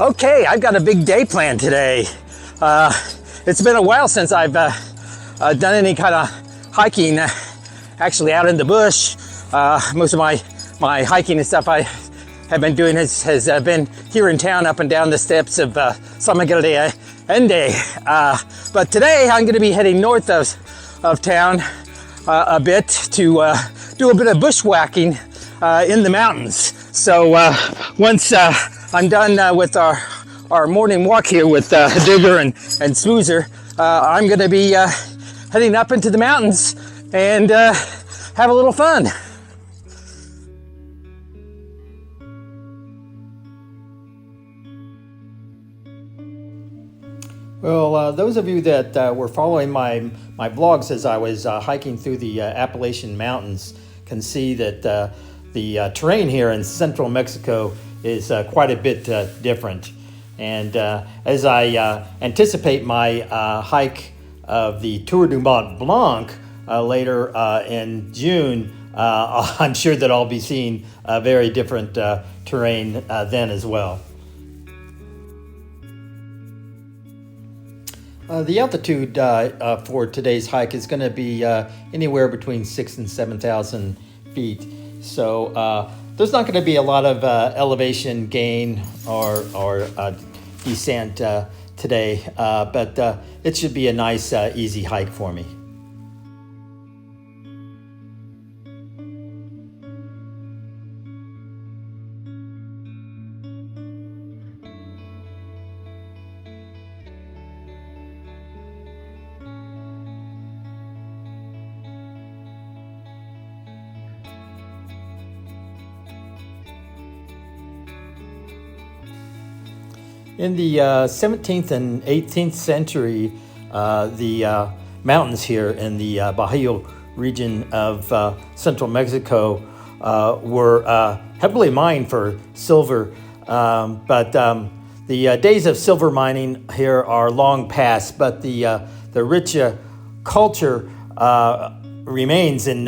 Okay, I've got a big day planned today. It's been a while since I've done any kind of hiking actually out in the bush. Most of my hiking and stuff I have been doing has been here in town, up and down the steps of San Miguel de Allende. But today I'm going to be heading north of town a bit to do a bit of bushwhacking in the mountains. So once I'm done with our morning walk here with Digger and Smoozer, I'm going to be heading up into the mountains and have a little fun. Well, those of you that were following my vlogs as I was hiking through the Appalachian Mountains can see that the terrain here in central Mexico is quite a bit different. And as I anticipate my hike of the Tour du Mont Blanc later in June, I'm sure that I'll be seeing a very different terrain then as well. The altitude for today's hike is going to be anywhere between 6,000 and 7,000 feet. So there's not going to be a lot of elevation gain or descent today, but it should be a nice, easy hike for me. In the 17th and 18th century, the mountains here in the Bajio region of central Mexico were heavily mined for silver, but the days of silver mining here are long past, but the rich culture remains in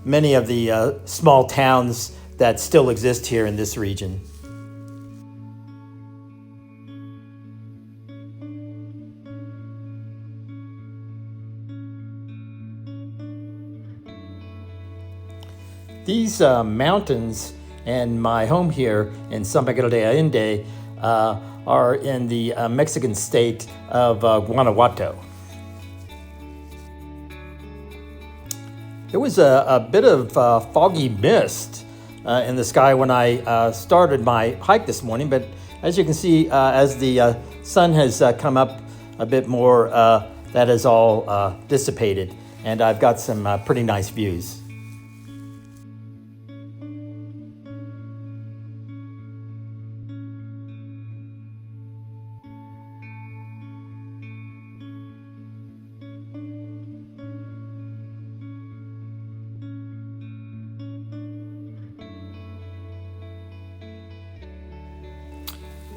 many of the small towns that still exist here in this region. These mountains and my home here in San Miguel de Allende are in the Mexican state of Guanajuato. There was a bit of foggy mist in the sky when I started my hike this morning, but as you can see, as the sun has come up a bit more, that is all dissipated, and I've got some pretty nice views.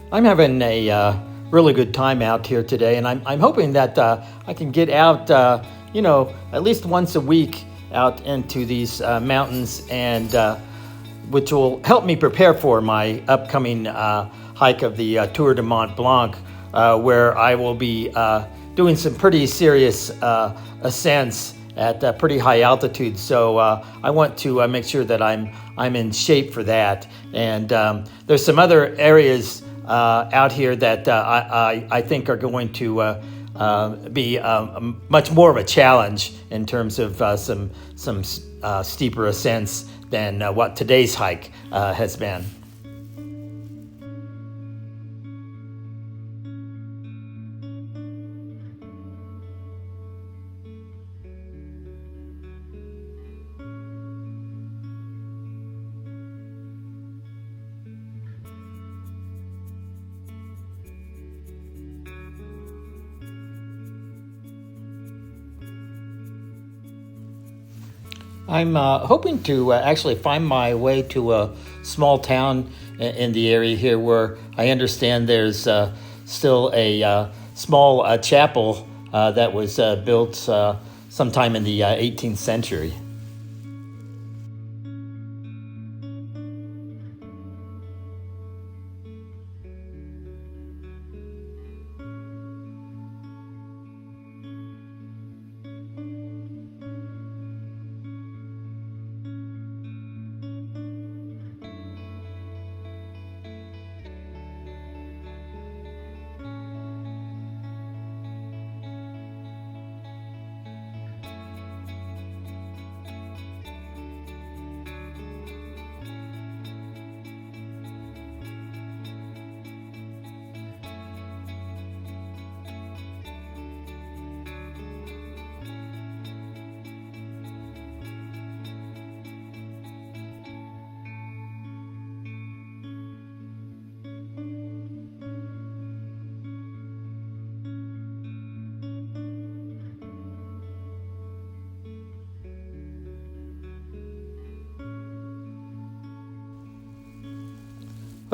I'm having a really good time out here today, and I'm hoping that I can get out, at least once a week out into these mountains, and which will help me prepare for my upcoming hike of the Tour du Mont Blanc, where I will be doing some pretty serious ascents at pretty high altitude. So I want to make sure that I'm in shape for that. And there's some other areas out here that I think are going to be much more of a challenge in terms of some steeper ascents than what today's hike has been. I'm hoping to actually find my way to a small town in the area here where I understand there's still a small chapel that was built sometime in the 18th century.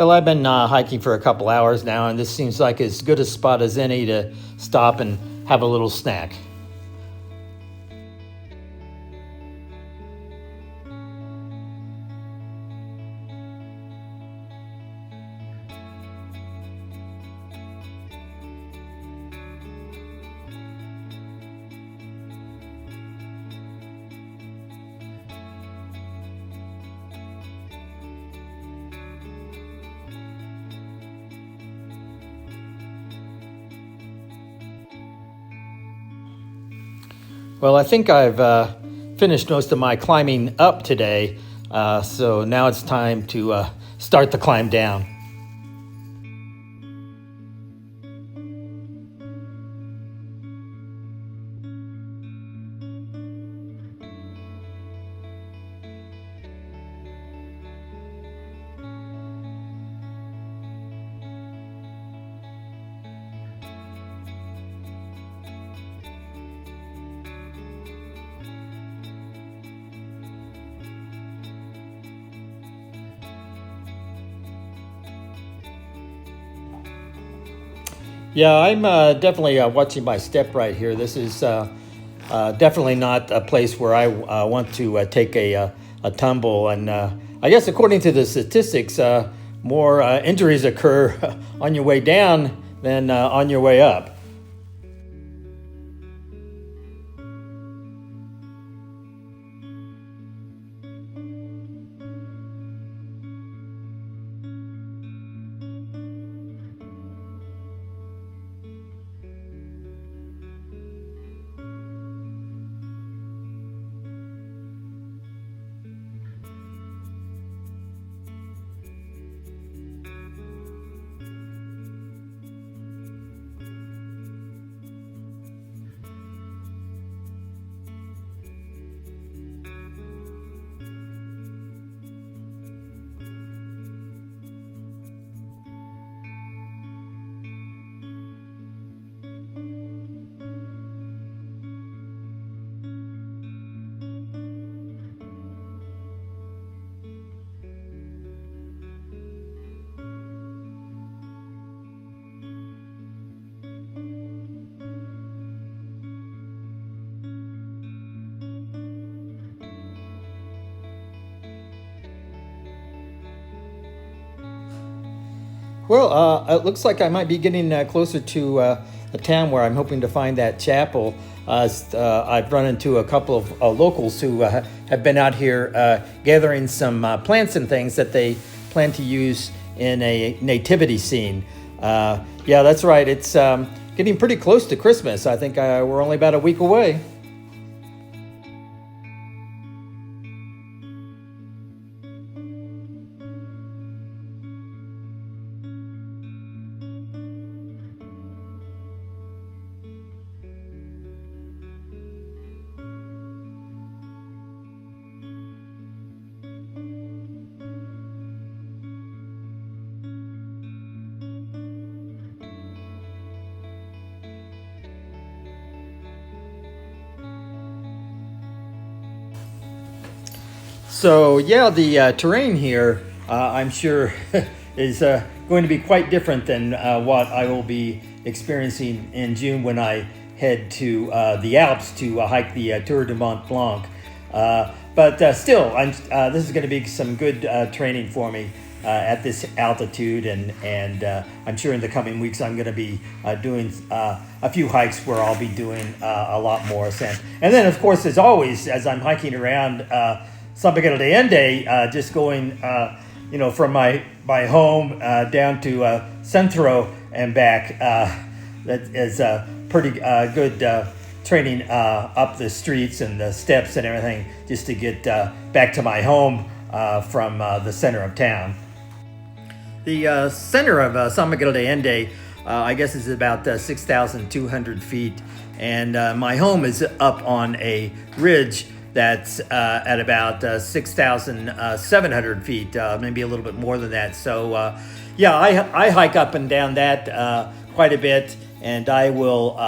Well, I've been hiking for a couple hours now, and this seems like as good a spot as any to stop and have a little snack. Well, I think I've finished most of my climbing up today, so now it's time to start the climb down. Yeah, I'm definitely watching my step right here. This is definitely not a place where I want to take a tumble. And I guess according to the statistics, more injuries occur on your way down than on your way up. Well, it looks like I might be getting closer to the town where I'm hoping to find that chapel. I've run into a couple of locals who have been out here gathering some plants and things that they plan to use in a nativity scene. Yeah, that's right. It's getting pretty close to Christmas. I think we're only about a week away. So yeah, the terrain here, I'm sure, is going to be quite different than what I will be experiencing in June when I head to the Alps to hike the Tour du Mont Blanc. But still, this is going to be some good training for me at this altitude, and I'm sure in the coming weeks I'm going to be doing a few hikes where I'll be doing a lot more ascent. And then, of course, as always, as I'm hiking around San Miguel de Allende, just going, from my home down to Centro and back. That is pretty good training up the streets and the steps and everything, just to get back to my home from the center of town. The center of San Miguel de Allende, I guess, is about 6,200 feet, and my home is up on a ridge that's at about 6,700 feet, maybe a little bit more than that. So, yeah, I hike up and down that quite a bit, and I will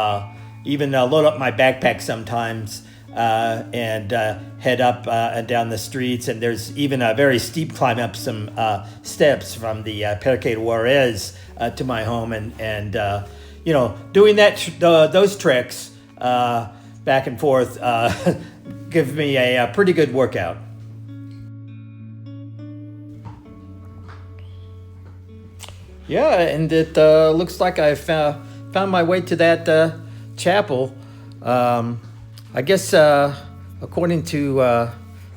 even load up my backpack sometimes and head up and down the streets. And there's even a very steep climb up some steps from the Parque de Juarez to my home. And doing those treks back and forth give me a pretty good workout. Yeah, and it looks like I've found my way to that chapel. I guess according to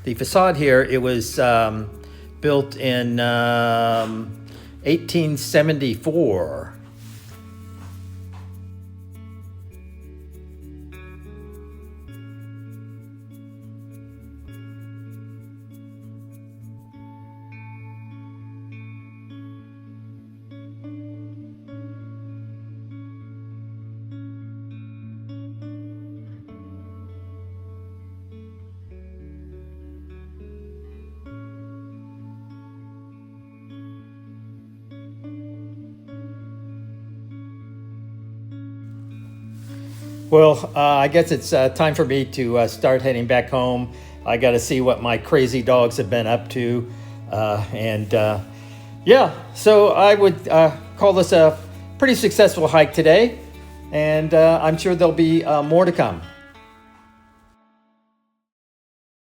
the facade here, it was built in 1874. Well, I guess it's time for me to start heading back home. I got to see what my crazy dogs have been up to. So I would call this a pretty successful hike today. And I'm sure there'll be more to come.